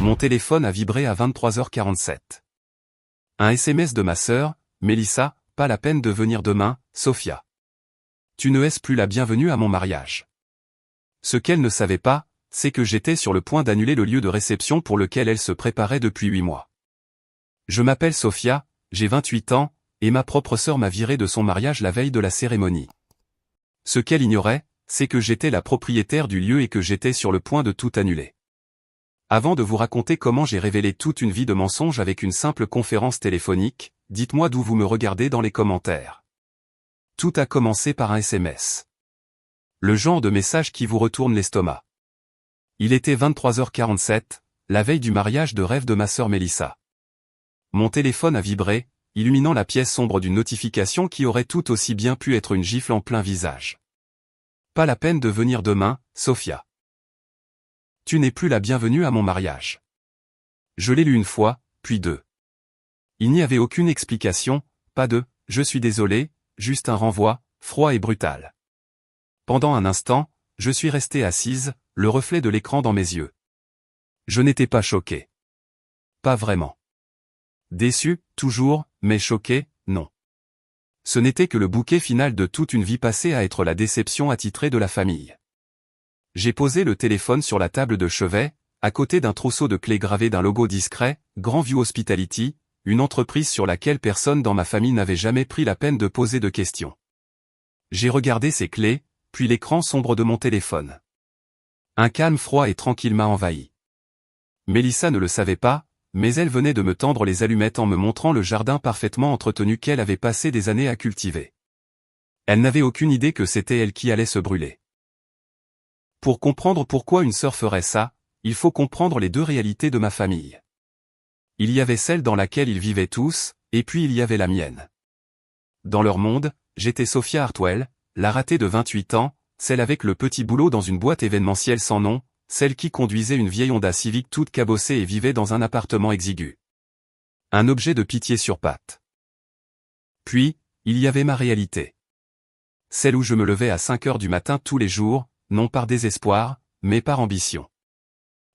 Mon téléphone a vibré à 23h47. Un SMS de ma sœur, Mélissa, pas la peine de venir demain, Sophia. Tu ne es plus la bienvenue à mon mariage. Ce qu'elle ne savait pas, c'est que j'étais sur le point d'annuler le lieu de réception pour lequel elle se préparait depuis 8 mois. Je m'appelle Sophia, j'ai 28 ans, et ma propre sœur m'a viré de son mariage la veille de la cérémonie. Ce qu'elle ignorait, c'est que j'étais la propriétaire du lieu et que j'étais sur le point de tout annuler. Avant de vous raconter comment j'ai révélé toute une vie de mensonges avec une simple conférence téléphonique, dites-moi d'où vous me regardez dans les commentaires. Tout a commencé par un SMS. Le genre de message qui vous retourne l'estomac. Il était 23h47, la veille du mariage de rêve de ma sœur Mélissa. Mon téléphone a vibré, illuminant la pièce sombre d'une notification qui aurait tout aussi bien pu être une gifle en plein visage. Pas la peine de venir demain, Sophia. Tu n'es plus la bienvenue à mon mariage. Je l'ai lu une fois, puis deux. Il n'y avait aucune explication, pas de « je suis désolé », juste un renvoi, froid et brutal. Pendant un instant, je suis restée assise, le reflet de l'écran dans mes yeux. Je n'étais pas choqué. Pas vraiment. Déçu, toujours, mais choqué, non. Ce n'était que le bouquet final de toute une vie passée à être la déception attitrée de la famille. J'ai posé le téléphone sur la table de chevet, à côté d'un trousseau de clés gravées d'un logo discret, Grandview Hospitality, une entreprise sur laquelle personne dans ma famille n'avait jamais pris la peine de poser de questions. J'ai regardé ces clés, puis l'écran sombre de mon téléphone. Un calme froid et tranquille m'a envahi. Mélissa ne le savait pas, mais elle venait de me tendre les allumettes en me montrant le jardin parfaitement entretenu qu'elle avait passé des années à cultiver. Elle n'avait aucune idée que c'était elle qui allait se brûler. Pour comprendre pourquoi une sœur ferait ça, il faut comprendre les deux réalités de ma famille. Il y avait celle dans laquelle ils vivaient tous, et puis il y avait la mienne. Dans leur monde, j'étais Sophia Hartwell, la ratée de 28 ans, celle avec le petit boulot dans une boîte événementielle sans nom, celle qui conduisait une vieille Honda Civic toute cabossée et vivait dans un appartement exigu. Un objet de pitié sur pattes. Puis, il y avait ma réalité. Celle où je me levais à 5 heures du matin tous les jours, non par désespoir, mais par ambition.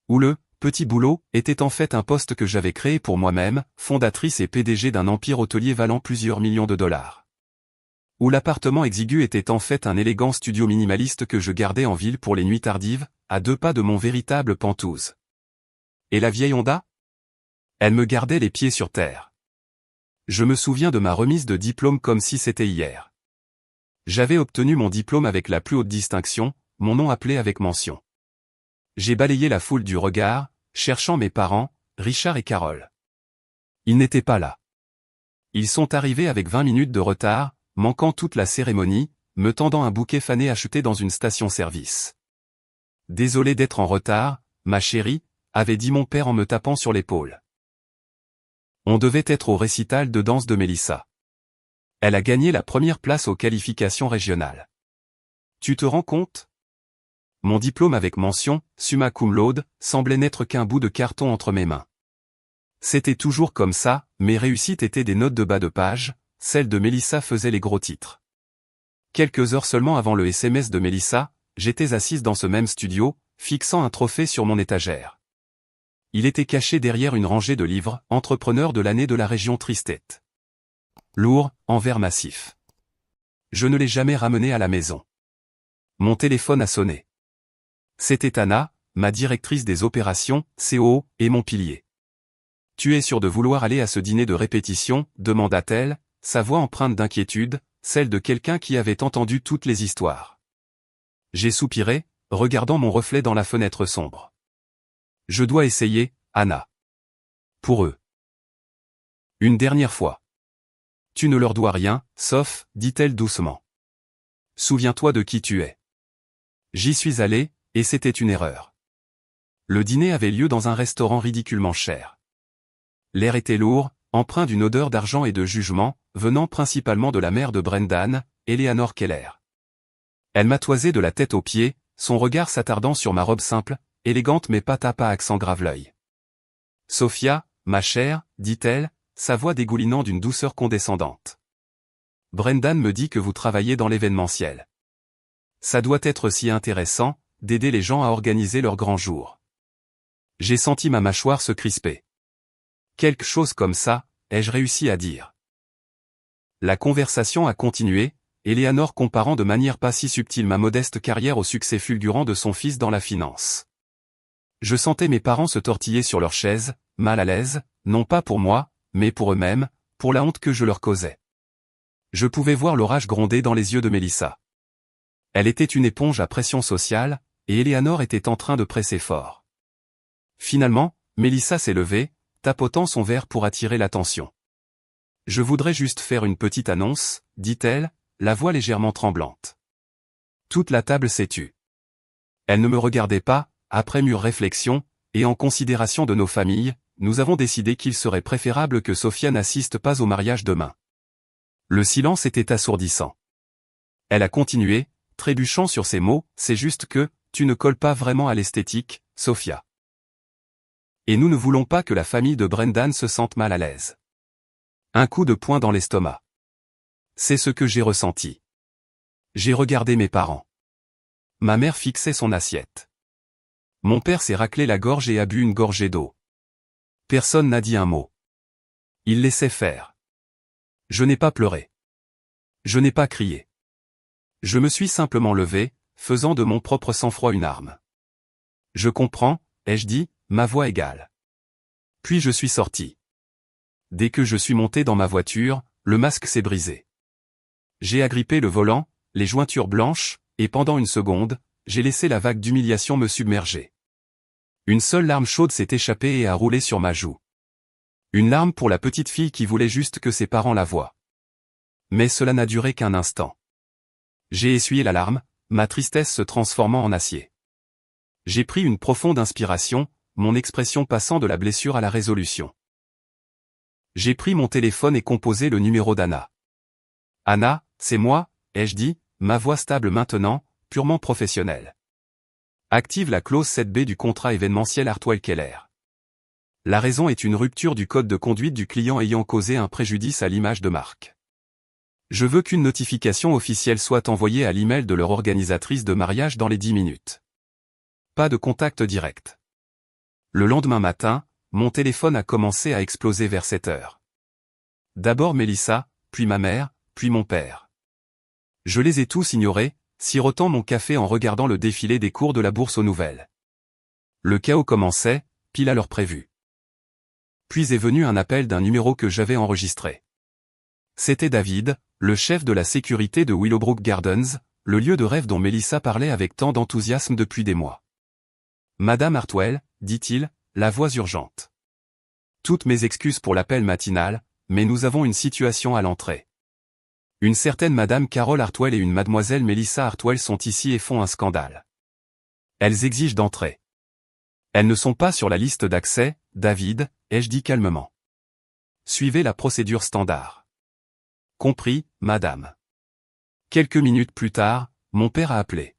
Où le petit boulot était en fait un poste que j'avais créé pour moi-même, fondatrice et PDG d'un empire hôtelier valant plusieurs millions de dollars. Où l'appartement exigu était en fait un élégant studio minimaliste que je gardais en ville pour les nuits tardives, à 2 pas de mon véritable Penthouse. Et la vieille Honda ? Elle me gardait les pieds sur terre. Je me souviens de ma remise de diplôme comme si c'était hier. J'avais obtenu mon diplôme avec la plus haute distinction, mon nom appelé avec mention. J'ai balayé la foule du regard, cherchant mes parents, Richard et Carole. Ils n'étaient pas là. Ils sont arrivés avec 20 minutes de retard, manquant toute la cérémonie, me tendant un bouquet fané acheté dans une station-service. Désolé d'être en retard, ma chérie, avait dit mon père en me tapant sur l'épaule. On devait être au récital de danse de Mélissa. Elle a gagné la première place aux qualifications régionales. Tu te rends compte ? Mon diplôme avec mention, summa cum laude, semblait n'être qu'un bout de carton entre mes mains. C'était toujours comme ça, mes réussites étaient des notes de bas de page, celles de Mélissa faisaient les gros titres. Quelques heures seulement avant le SMS de Mélissa, j'étais assise dans ce même studio, fixant un trophée sur mon étagère. Il était caché derrière une rangée de livres, entrepreneur de l'année de la région Tri-State. Lourd, en verre massif. Je ne l'ai jamais ramené à la maison. Mon téléphone a sonné. C'était Anna, ma directrice des opérations, COO, et mon pilier. « Tu es sûr de vouloir aller à ce dîner de répétition ?» demanda-t-elle, sa voix empreinte d'inquiétude, celle de quelqu'un qui avait entendu toutes les histoires. J'ai soupiré, regardant mon reflet dans la fenêtre sombre. Je dois essayer, Anna. Pour eux. Une dernière fois. Tu ne leur dois rien, sauf, dit-elle doucement. Souviens-toi de qui tu es. J'y suis allé, et c'était une erreur. Le dîner avait lieu dans un restaurant ridiculement cher. L'air était lourd, empreint d'une odeur d'argent et de jugement, venant principalement de la mère de Brendan, Eleanor Keller. Elle m'a toisé de la tête aux pieds, son regard s'attardant sur ma robe simple, élégante mais pas à accent grave l'œil. Sophia, ma chère, dit-elle, sa voix dégoulinant d'une douceur condescendante. Brendan me dit que vous travaillez dans l'événementiel. Ça doit être si intéressant, d'aider les gens à organiser leur grand jour. J'ai senti ma mâchoire se crisper. Quelque chose comme ça, ai-je réussi à dire. La conversation a continué, Eleanor comparant de manière pas si subtile ma modeste carrière au succès fulgurant de son fils dans la finance. Je sentais mes parents se tortiller sur leur chaise, mal à l'aise, non pas pour moi, mais pour eux-mêmes, pour la honte que je leur causais. Je pouvais voir l'orage gronder dans les yeux de Mélissa. Elle était une éponge à pression sociale, et Eleanor était en train de presser fort. Finalement, Mélissa s'est levée, tapotant son verre pour attirer l'attention. « Je voudrais juste faire une petite annonce, » dit-elle, la voix légèrement tremblante. Toute la table s'est tue. Elle ne me regardait pas, après mûre réflexion, et en considération de nos familles, nous avons décidé qu'il serait préférable que Sophia n'assiste pas au mariage demain. Le silence était assourdissant. Elle a continué, trébuchant sur ses mots, c'est juste que, tu ne colles pas vraiment à l'esthétique, Sophia. Et nous ne voulons pas que la famille de Brendan se sente mal à l'aise. Un coup de poing dans l'estomac. C'est ce que j'ai ressenti. J'ai regardé mes parents. Ma mère fixait son assiette. Mon père s'est raclé la gorge et a bu une gorgée d'eau. Personne n'a dit un mot. Il laissait faire. Je n'ai pas pleuré. Je n'ai pas crié. Je me suis simplement levé, faisant de mon propre sang-froid une arme. Je comprends, ai-je dit, ma voix égale. Puis je suis sorti. Dès que je suis monté dans ma voiture, le masque s'est brisé. J'ai agrippé le volant, les jointures blanches, et pendant une seconde, j'ai laissé la vague d'humiliation me submerger. Une seule larme chaude s'est échappée et a roulé sur ma joue. Une larme pour la petite fille qui voulait juste que ses parents la voient. Mais cela n'a duré qu'un instant. J'ai essuyé la larme, ma tristesse se transformant en acier. J'ai pris une profonde inspiration, mon expression passant de la blessure à la résolution. J'ai pris mon téléphone et composé le numéro d'Anna. « Anna, c'est moi », ai-je dit, ma voix stable maintenant, purement professionnelle. Active la clause 7B du contrat événementiel Hartwell-Keller. La raison est une rupture du code de conduite du client ayant causé un préjudice à l'image de marque. Je veux qu'une notification officielle soit envoyée à l'email de leur organisatrice de mariage dans les 10 minutes. Pas de contact direct. Le lendemain matin, mon téléphone a commencé à exploser vers 7 heures. D'abord Mélissa, puis ma mère, puis mon père. Je les ai tous ignorés, sirotant mon café en regardant le défilé des cours de la bourse aux nouvelles. Le chaos commençait, pile à l'heure prévue. Puis est venu un appel d'un numéro que j'avais enregistré. C'était David, le chef de la sécurité de Willowbrook Gardens, le lieu de rêve dont Mélissa parlait avec tant d'enthousiasme depuis des mois. « Madame Hartwell, dit-il, la voix urgente. Toutes mes excuses pour l'appel matinal, mais nous avons une situation à l'entrée. Une certaine Madame Carol Hartwell et une Mademoiselle Melissa Hartwell sont ici et font un scandale. Elles exigent d'entrer. Elles ne sont pas sur la liste d'accès, David, ai-je dit calmement. Suivez la procédure standard. Compris, madame. Quelques minutes plus tard, mon père a appelé.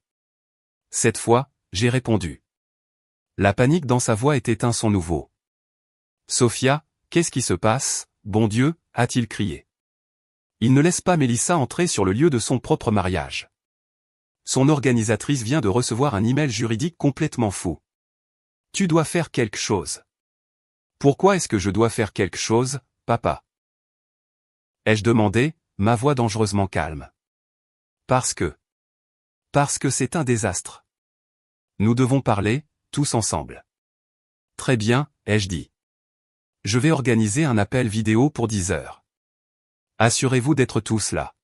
Cette fois, j'ai répondu. La panique dans sa voix était un son nouveau. Sophia, qu'est-ce qui se passe, bon Dieu, a-t-il crié. Il ne laisse pas Mélissa entrer sur le lieu de son propre mariage. Son organisatrice vient de recevoir un email juridique complètement fou. Tu dois faire quelque chose. Pourquoi est-ce que je dois faire quelque chose, papa? Ai-je demandé, ma voix dangereusement calme. Parce que c'est un désastre. Nous devons parler, tous ensemble. Très bien, ai-je dit. Je vais organiser un appel vidéo pour 10 heures. Assurez-vous d'être tous là.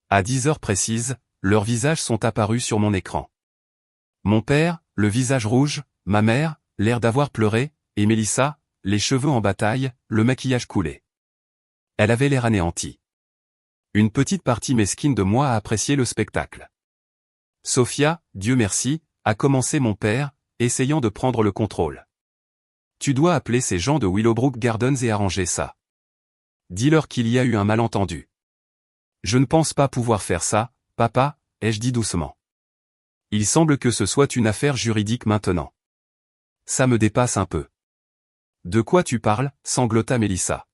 À 10 heures précises, leurs visages sont apparus sur mon écran. Mon père, le visage rouge, ma mère, l'air d'avoir pleuré, et Mélissa, les cheveux en bataille, le maquillage coulé. Elle avait l'air anéantie. Une petite partie mesquine de moi a apprécié le spectacle. Sophia, Dieu merci, a commencé mon père, essayant de prendre le contrôle. Tu dois appeler ces gens de Willowbrook Gardens et arranger ça. Dis-leur qu'il y a eu un malentendu. Je ne pense pas pouvoir faire ça, papa, ai-je dit doucement. Il semble que ce soit une affaire juridique maintenant. Ça me dépasse un peu. De quoi tu parles, sanglota Mélissa.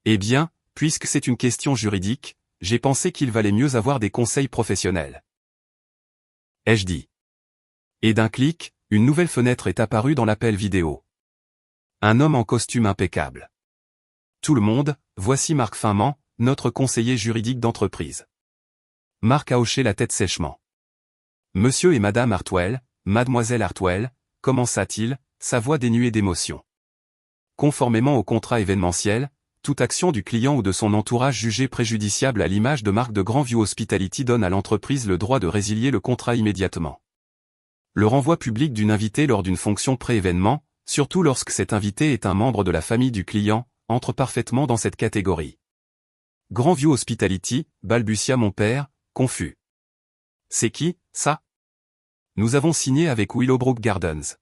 Eh bien, puisque c'est une question juridique, j'ai pensé qu'il valait mieux avoir des conseils professionnels. Ai-je dit. Et d'un clic, Une nouvelle fenêtre est apparue dans l'appel vidéo. Un homme en costume impeccable. Tout le monde, voici Marc Finman, notre conseiller juridique d'entreprise. Marc a hoché la tête sèchement. Monsieur et Madame Hartwell, Mademoiselle Hartwell, commença-t-il, sa voix dénuée d'émotion. Conformément au contrat événementiel, toute action du client ou de son entourage jugée préjudiciable à l'image de marque de Grandview Hospitality donne à l'entreprise le droit de résilier le contrat immédiatement. Le renvoi public d'une invitée lors d'une fonction pré-événement, surtout lorsque cet invité est un membre de la famille du client, entre parfaitement dans cette catégorie. Grandview Hospitality, balbutia mon père, confus. C'est qui, ça? Nous avons signé avec Willowbrook Gardens.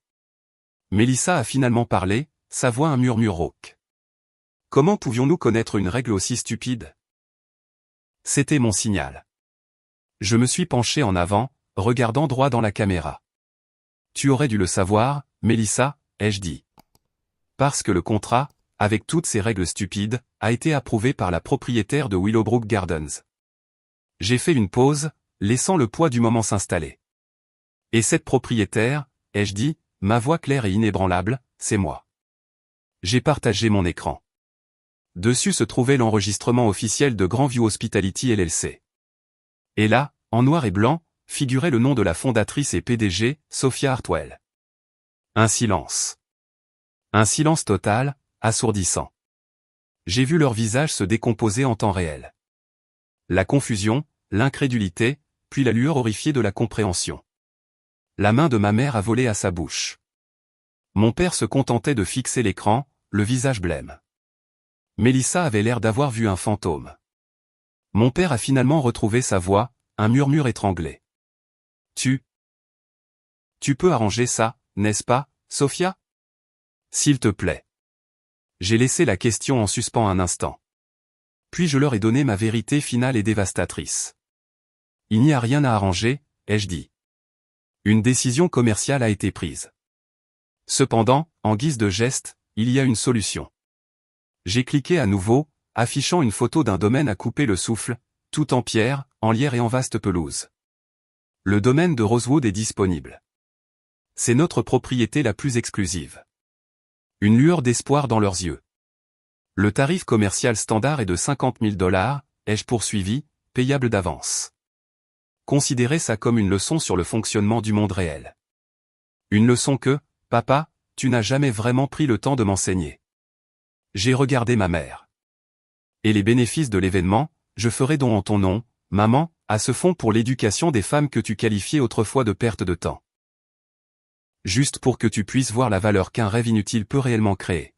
Mélissa a finalement parlé, sa voix un murmure rauque. Comment pouvions-nous connaître une règle aussi stupide? C'était mon signal. Je me suis penché en avant, regardant droit dans la caméra. Tu aurais dû le savoir, Mélissa, ai-je dit. Parce que le contrat, avec toutes ces règles stupides, a été approuvé par la propriétaire de Willowbrook Gardens. J'ai fait une pause, laissant le poids du moment s'installer. Et cette propriétaire, ai-je dit, ma voix claire et inébranlable, c'est moi. J'ai partagé mon écran. Dessus se trouvait l'enregistrement officiel de Grandview Hospitality LLC. Et là, en noir et blanc, figurait le nom de la fondatrice et PDG, Sophia Hartwell. Un silence. Un silence total, assourdissant. J'ai vu leur visage se décomposer en temps réel. La confusion, l'incrédulité, puis la lueur horrifiée de la compréhension. La main de ma mère a volé à sa bouche. Mon père se contentait de fixer l'écran, le visage blême. Mélissa avait l'air d'avoir vu un fantôme. Mon père a finalement retrouvé sa voix, un murmure étranglé. Tu peux arranger ça, n'est-ce pas, Sophia? S'il te plaît. J'ai laissé la question en suspens un instant. Puis je leur ai donné ma vérité finale et dévastatrice. Il n'y a rien à arranger, ai-je dit. Une décision commerciale a été prise. Cependant, en guise de geste, il y a une solution. J'ai cliqué à nouveau, affichant une photo d'un domaine à couper le souffle, tout en pierre, en lierre et en vaste pelouse. Le domaine de Rosewood est disponible. C'est notre propriété la plus exclusive. Une lueur d'espoir dans leurs yeux. Le tarif commercial standard est de $50 000, ai-je poursuivi, payable d'avance. Considérez ça comme une leçon sur le fonctionnement du monde réel. Une leçon que, papa, tu n'as jamais vraiment pris le temps de m'enseigner. J'ai regardé ma mère. Et les bénéfices de l'événement, je ferai don en ton nom, maman, à ce fonds pour l'éducation des femmes que tu qualifiais autrefois de perte de temps. Juste pour que tu puisses voir la valeur qu'un rêve inutile peut réellement créer.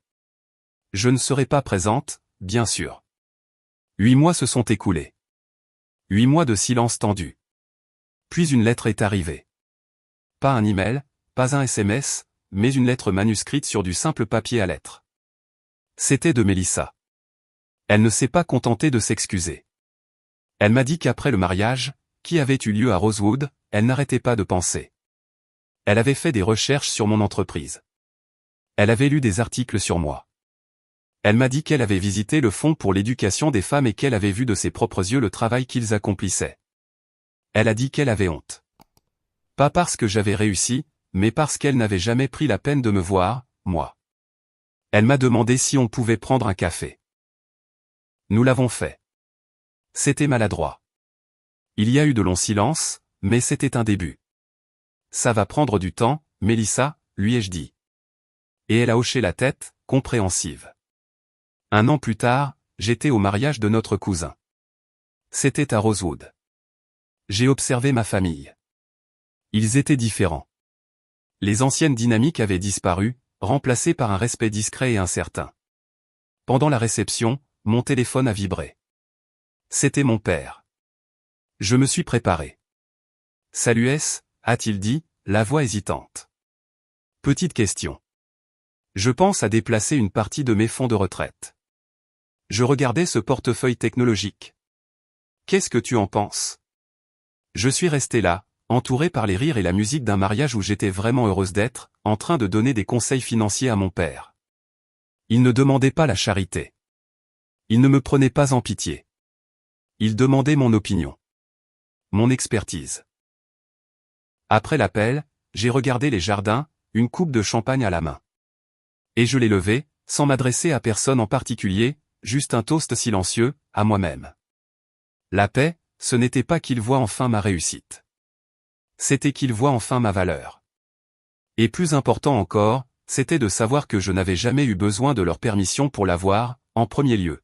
Je ne serai pas présente, bien sûr. 8 mois se sont écoulés. 8 mois de silence tendu. Puis une lettre est arrivée. Pas un email, pas un SMS, mais une lettre manuscrite sur du simple papier à lettres. C'était de Mélissa. Elle ne s'est pas contentée de s'excuser. Elle m'a dit qu'après le mariage, qui avait eu lieu à Rosewood, elle n'arrêtait pas de penser. Elle avait fait des recherches sur mon entreprise. Elle avait lu des articles sur moi. Elle m'a dit qu'elle avait visité le fonds pour l'éducation des femmes et qu'elle avait vu de ses propres yeux le travail qu'ils accomplissaient. Elle a dit qu'elle avait honte. Pas parce que j'avais réussi, mais parce qu'elle n'avait jamais pris la peine de me voir, moi. Elle m'a demandé si on pouvait prendre un café. Nous l'avons fait. C'était maladroit. Il y a eu de longs silences, mais c'était un début. Ça va prendre du temps, Mélissa, lui ai-je dit. Et elle a hoché la tête, compréhensive. 1 an plus tard, j'étais au mariage de notre cousin. C'était à Rosewood. J'ai observé ma famille. Ils étaient différents. Les anciennes dynamiques avaient disparu, remplacées par un respect discret et incertain. Pendant la réception, mon téléphone a vibré. C'était mon père. Je me suis préparé. Salut S, a-t-il dit, la voix hésitante. Petite question. Je pense à déplacer une partie de mes fonds de retraite. Je regardais ce portefeuille technologique. Qu'est-ce que tu en penses? Je suis resté là, entouré par les rires et la musique d'un mariage où j'étais vraiment heureuse d'être, en train de donner des conseils financiers à mon père. Il ne demandait pas la charité. Il ne me prenait pas en pitié. Il demandait mon opinion. Mon expertise. Après l'appel, j'ai regardé les jardins, une coupe de champagne à la main. Et je l'ai levé, sans m'adresser à personne en particulier, juste un toast silencieux, à moi-même. La paix, ce n'était pas qu'il voit enfin ma réussite. C'était qu'il voit enfin ma valeur. Et plus important encore, c'était de savoir que je n'avais jamais eu besoin de leur permission pour l'avoir, en premier lieu.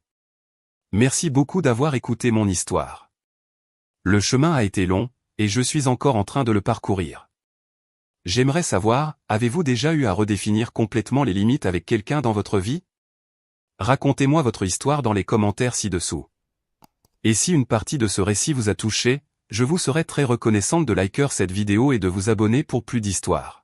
Merci beaucoup d'avoir écouté mon histoire. Le chemin a été long, et je suis encore en train de le parcourir. J'aimerais savoir, avez-vous déjà eu à redéfinir complètement les limites avec quelqu'un dans votre vie? Racontez-moi votre histoire dans les commentaires ci-dessous. Et si une partie de ce récit vous a touché, je vous serais très reconnaissante de liker cette vidéo et de vous abonner pour plus d'histoires.